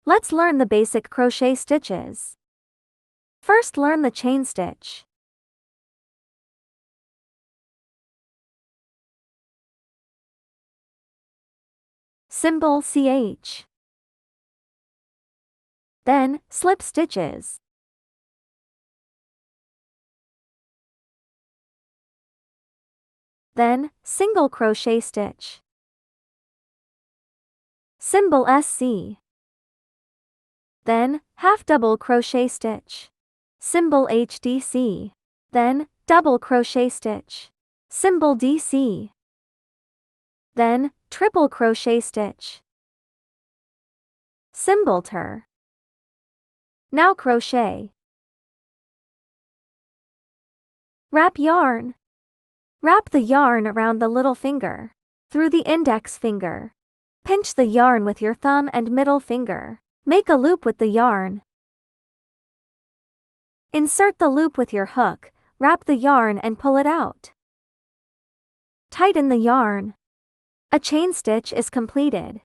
Let's learn the basic crochet stitches. First, learn the chain stitch. Symbol CH. Then, slip stitches. Then, single crochet stitch. Symbol SC. Then, half double crochet stitch. Symbol HDC. Then, double crochet stitch. Symbol DC. Then, triple crochet stitch. Symbol TER. Now crochet. Wrap yarn. Wrap the yarn around the little finger, through the index finger. Pinch the yarn with your thumb and middle finger. Make a loop with the yarn. Insert the loop with your hook, wrap the yarn and pull it out. Tighten the yarn. A chain stitch is completed.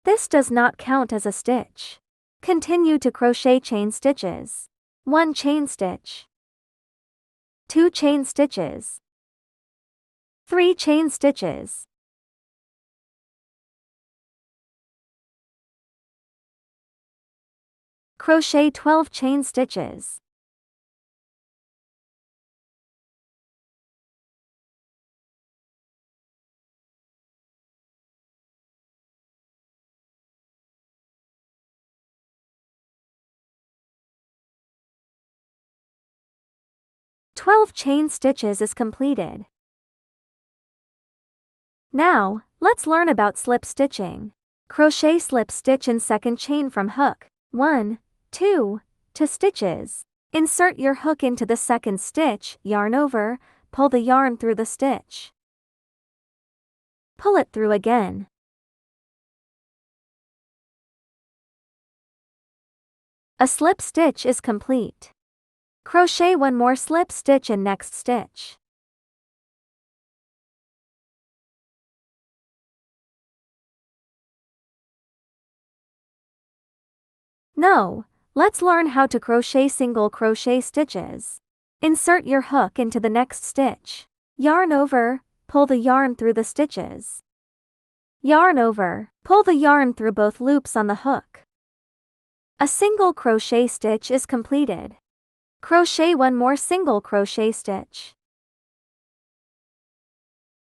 This does not count as a stitch. Continue to crochet chain stitches. 1 chain stitch. 2 chain stitches. 3 chain stitches. Crochet 12 chain stitches. "12 chain stitches is completed. Now, let's learn about slip stitching. Crochet slip stitch in second chain from hook. 1, 2, to stitches. Insert your hook into the second stitch, yarn over, pull the yarn through the stitch. Pull it through again. A slip stitch is complete. Crochet 1 more slip stitch in next stitch. No, let's learn how to crochet single crochet stitches. Insert your hook into the next stitch. Yarn over, pull the yarn through the stitches. Yarn over, pull the yarn through both loops on the hook. A single crochet stitch is completed. Crochet 1 more single crochet stitch.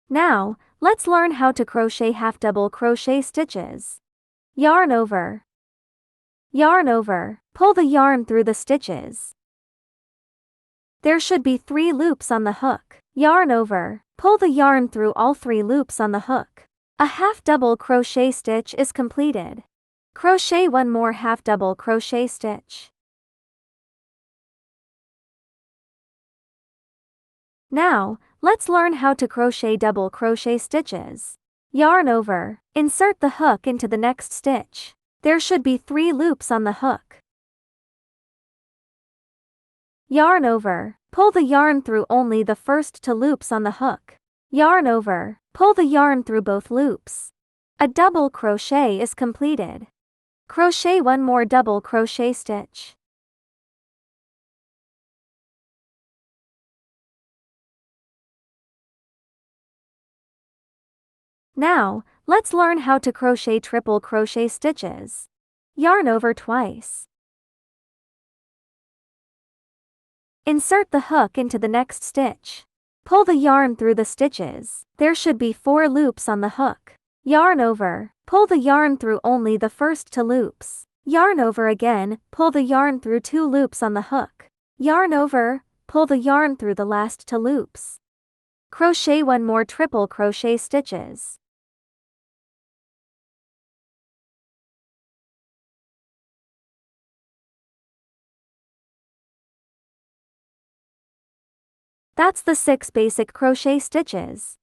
Now, let's learn how to crochet half double crochet stitches. Yarn over. Yarn over, pull the yarn through the stitches. There should be 3 loops on the hook. Yarn over, pull the yarn through all 3 loops on the hook. A half double crochet stitch is completed. Crochet 1 more half double crochet stitch. Now, let's learn how to crochet double crochet stitches. Yarn over, insert the hook into the next stitch. There should be 3 loops on the hook. Yarn over, pull the yarn through only the first 2 loops on the hook. Yarn over, pull the yarn through both loops. A double crochet is completed. Crochet 1 more double crochet stitch. Now, let's learn how to crochet triple crochet stitches. Yarn over twice. Insert the hook into the next stitch. Pull the yarn through the stitches. There should be 4 loops on the hook. Yarn over, pull the yarn through only the first 2 loops. Yarn over again, pull the yarn through 2 loops on the hook. Yarn over, pull the yarn through the last 2 loops. Crochet 1 more triple crochet stitches. That's the 6 basic crochet stitches.